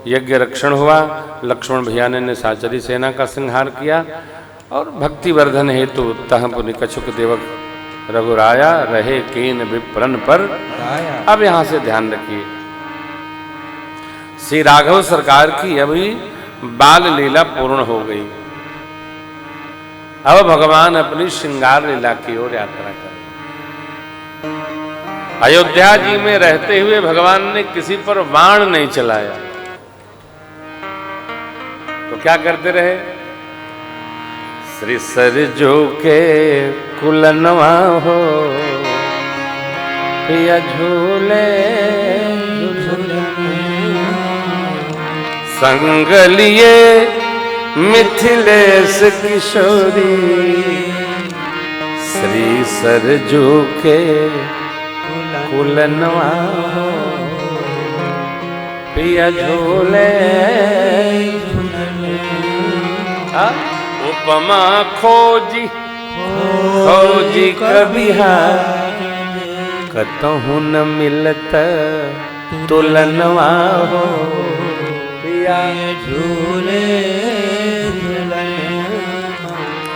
यज्ञ रक्षण हुआ, लक्ष्मण भैया ने साचरी सेना का संहार किया और भक्तिवर्धन हेतु तह पुनि कछुक देवक रघुराया रहे कीन विप्रन पर। अब यहां से ध्यान रखिए, श्री राघव सरकार की अभी बाल लीला पूर्ण हो गई। अब भगवान अपनी श्रृंगार लीला की ओर यात्रा कर। अयोध्या जी में रहते हुए भगवान ने किसी पर बाण नहीं चलाया, तो क्या करते रहे? श्री सरजू के कुलनवा हो पिया झूले संग लिए मिथिलेश किशोरी। श्री सरजू के कुलनवा हो पिया झूले। उपमा खोजी खोजी कबिहा कतहु न मिलत तुलनवा हो पिया झूले।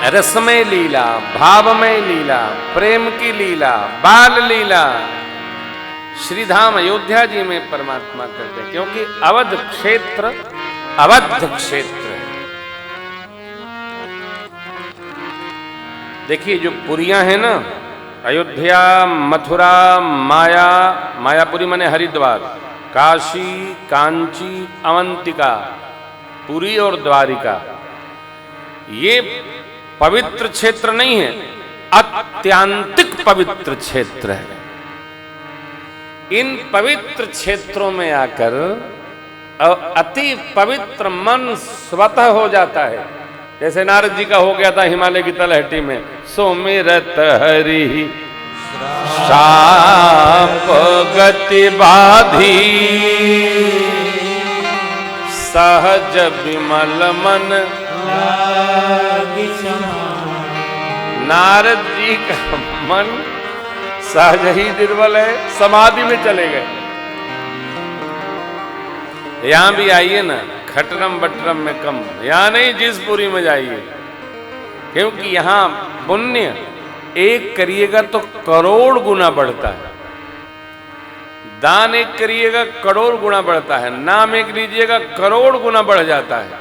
रसमय लीला, भावमय लीला, प्रेम की लीला, बाल लीला श्रीधाम अयोध्या जी में परमात्मा करते हैं, क्योंकि अवध क्षेत्र अवध क्षेत्र है। देखिए जो पुरियां हैं ना, अयोध्या, मथुरा, मायापुरी माने हरिद्वार, काशी, कांची, अवंतिका, पुरी और द्वारिका, ये पवित्र क्षेत्र नहीं है, अत्यांतिक पवित्र क्षेत्र है। इन पवित्र क्षेत्रों में आकर अति पवित्र मन स्वतः हो जाता है। जैसे नारद जी का हो गया था हिमालय की तलहटी में, सुमिरत हरि साप गति बाधी सहज विमल मन। नारद जी का मन सहज ही निर्मल है, समाधि में चले गए। यहां भी आइए ना, खटरम बटरम में कम, यहां नहीं जिसपुरी में जाइए, क्योंकि यहां पुण्य एक करिएगा तो करोड़ गुना बढ़ता है, दान एक करिएगा करोड़ गुना बढ़ता है, नाम एक लीजिएगा करोड़ गुना बढ़ जाता है।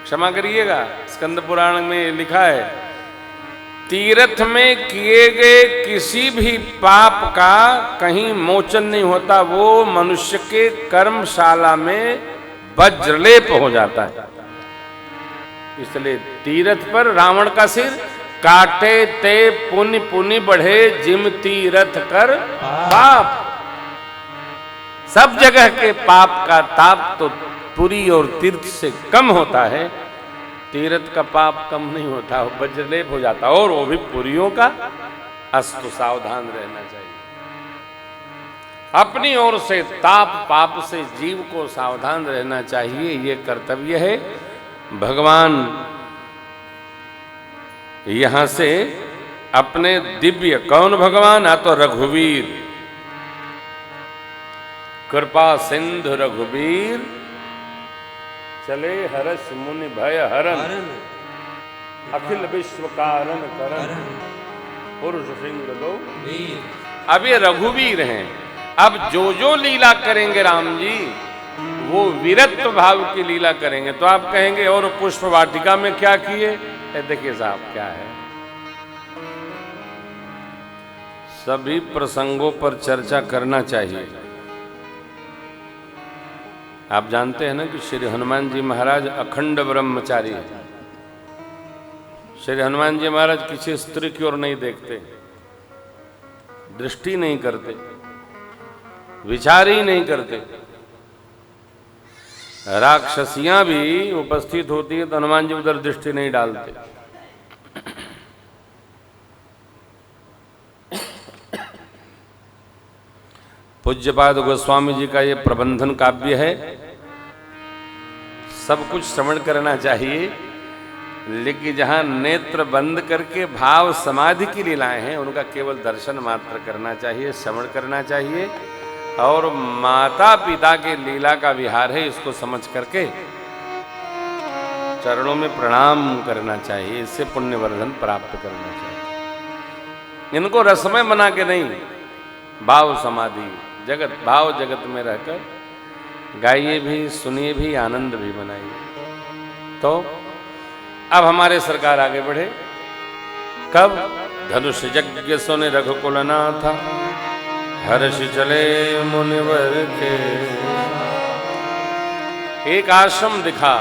क्षमा करिएगा, स्कंद पुराण में लिखा है, तीर्थ में किए गए किसी भी पाप का कहीं मोचन नहीं होता, वो मनुष्य के कर्मशाला में वज्रलेप हो जाता है। इसलिए तीर्थ पर रावण का सिर काटे ते पुनि पुनि बढ़े जिम तीर्थ कर पाप। सब जगह के पाप का ताप तो पुरी और तीर्थ से कम होता है, तीर्थ का पाप कम नहीं होता, वज्रलेप हो जाता, और वो भी पुरियों का। अस्तु सावधान रहना चाहिए, अपनी ओर से ताप पाप से जीव को सावधान रहना चाहिए, ये कर्तव्य है। भगवान यहां से अपने दिव्य, कौन भगवान? आ तो रघुवीर, कृपा सिंधु रघुवीर चले हर्ष मुनि भय हरन अखिल विश्व कारण करन पुरुष सिंह दो। अब ये रघुवीर हैं। अब जो लीला करेंगे राम जी, वो वीरत्व भाव की लीला करेंगे। तो आप कहेंगे और पुष्प वाटिका में क्या किए? देखिए साहब क्या है, सभी प्रसंगों पर चर्चा करना चाहिए। आप जानते हैं ना कि श्री हनुमान जी महाराज अखंड ब्रह्मचारी हैं। श्री हनुमान जी महाराज किसी स्त्री की ओर नहीं देखते, दृष्टि नहीं करते, विचार ही नहीं करते। राक्षसियां भी उपस्थित होती है तो हनुमान जी उधर दृष्टि नहीं डालते। पूज्यपाद गोस्वामी जी का ये प्रबंधन काव्य है। सब कुछ श्रवण करना चाहिए, लेकिन जहां नेत्र बंद करके भाव समाधि की लीलाएं हैं, उनका केवल दर्शन मात्र करना चाहिए, श्रवण करना चाहिए। और माता पिता के लीला का विहार है, इसको समझ करके चरणों में प्रणाम करना चाहिए, इससे पुण्यवर्धन प्राप्त करना चाहिए। इनको रसमय बना के नहीं, भाव समाधि जगत भाव जगत में रहकर गाइए भी, सुनिए भी, आनंद भी मनाइए। तो अब हमारे सरकार आगे बढ़े। कब? धनुष यज्ञ सुने रघुकुल नाथा, हर्ष चले मुनिवर के। एक आश्रम दिखा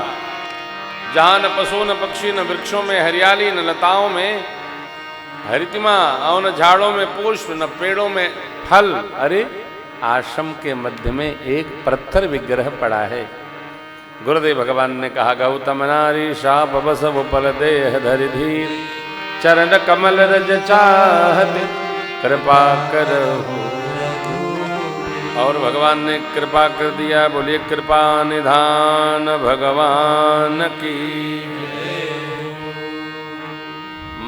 जहां न पशु न पक्षी न वृक्षों में हरियाली न लताओं में हरितिमा और न झाड़ों में पुष्प न पेड़ों में फल। अरे आश्रम के मध्य में एक पत्थर विग्रह पड़ा है। गुरुदेव भगवान ने कहा, गौतम नारी शाप बसव पल देह धरि धीर, चरण कमल रज चाहत कृपा करहु। और भगवान ने कृपा कर दिया। बोलिए कृपा निधान भगवान की।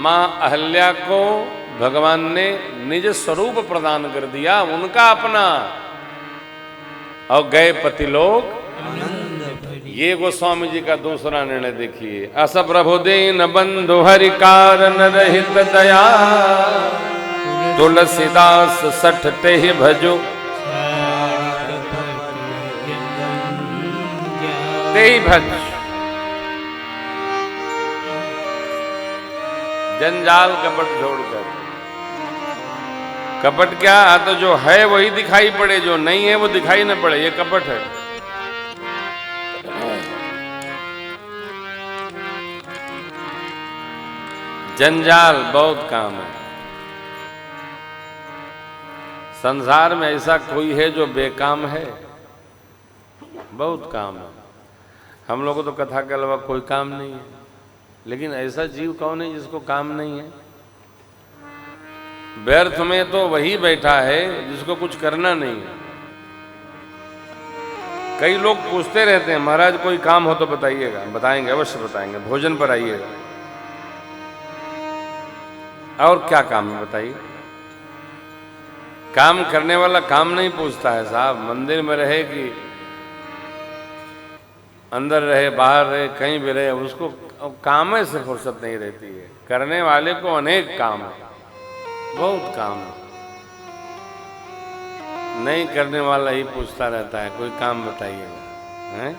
मां अहल्या को भगवान ने निज स्वरूप प्रदान कर दिया, उनका अपना, और गए पति लोग। ये गोस्वामी जी का दूसरा निर्णय देखिए। अस प्रभु दीन बंधु हरि कारण रहित दया, तुलसीदास सठ ते ही भजो, ते ही भज। जंजाल कपट छोड़कर, कपट क्या? तो जो है वही दिखाई पड़े, जो नहीं है वो दिखाई न पड़े, ये कपट है। जंजाल बहुत काम है। संसार में ऐसा कोई है जो बेकाम है? बहुत काम है। हम लोगों को तो कथा के अलावा कोई काम नहीं है, लेकिन ऐसा जीव कौन है जिसको काम नहीं है? व्यर्थ में तो वही बैठा है जिसको कुछ करना नहीं है। कई लोग पूछते रहते हैं, महाराज कोई काम हो तो बताइएगा। बताएंगे, अवश्य बताएंगे, भोजन पर आइएगा। और क्या काम है बताइए? काम करने वाला काम नहीं पूछता है साहब। मंदिर में रहे कि अंदर रहे, बाहर रहे, कहीं भी रहे, उसको काम से फुर्सत नहीं रहती है। करने वाले को अनेक काम है, बहुत काम है। नहीं करने वाला ही पूछता रहता है, कोई काम बताइएगा। हैं?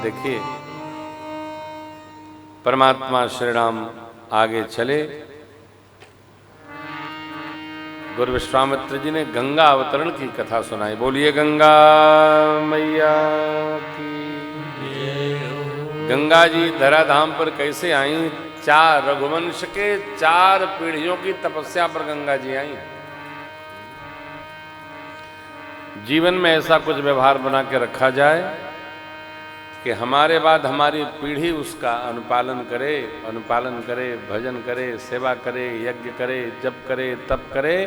देखिए, परमात्मा श्री राम आगे चले। गुरु विश्वामित्र जी ने गंगा अवतरण की कथा सुनाई। बोलिए गंगा मैया की। गंगा जी धराधाम पर कैसे आई? चार रघुवंश के 4 पीढ़ियों की तपस्या पर गंगा जी आई। जीवन में ऐसा कुछ व्यवहार बना के रखा जाए कि हमारे बाद हमारी पीढ़ी उसका अनुपालन करे, भजन करे, सेवा करे, यज्ञ करे, जप करे, तप करे,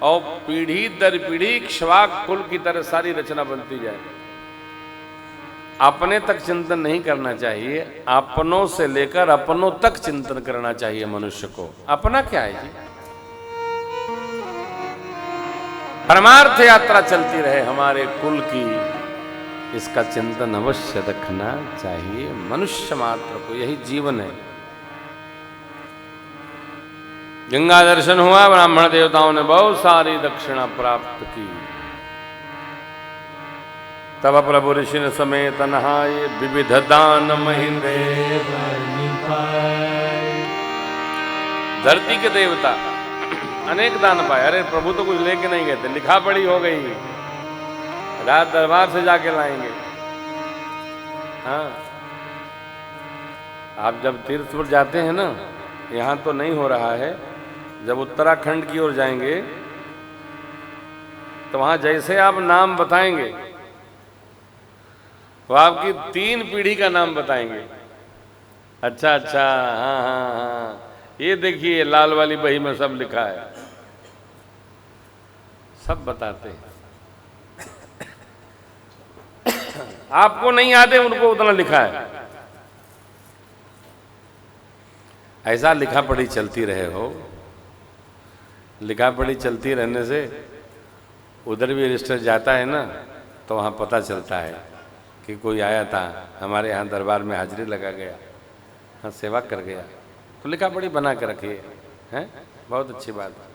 और पीढ़ी दर पीढ़ी इक्ष्वाक कुल की तरह सारी रचना बनती जाए। अपने तक चिंतन नहीं करना चाहिए, अपनों से लेकर अपनों तक चिंतन करना चाहिए मनुष्य को। अपना क्या है जी? परमार्थ यात्रा चलती रहे हमारे कुल की, इसका चिंतन अवश्य रखना चाहिए मनुष्य मात्र को। यही जीवन है। गंगा दर्शन हुआ, ब्राह्मण देवताओं ने बहुत सारी दक्षिणा प्राप्त की। तब प्रभु ऋषि समेत नहाये, विविध दान महिंदे। धरती के देवता अनेक दान पाए। अरे प्रभु तो कुछ लेके नहीं गए थे, लिखा पढ़ी हो गई, रात दरबार से जाके लाएंगे। हाँ, आप जब तीर्थ पर जाते हैं ना, यहाँ तो नहीं हो रहा है, जब उत्तराखंड की ओर जाएंगे तो वहां जैसे आप नाम बताएंगे वो आपकी 3 पीढ़ी का नाम बताएंगे। अच्छा अच्छा, हाँ हाँ हाँ, ये देखिए लाल वाली बही में सब लिखा है, सब बताते हैं। आपको नहीं आते, उनको उतना लिखा है। ऐसा लिखा पढ़ी चलती रहे हो। लिखा पढ़ी चलती रहने से उधर भी रजिस्टर जाता है ना तो वहाँ पता चलता है कि कोई आया था हमारे यहाँ दरबार में हाजिरी लगा गया, हाँ सेवा कर गया, तो लिखा पढ़ी बना कर रखिए, हैं बहुत अच्छी बात है।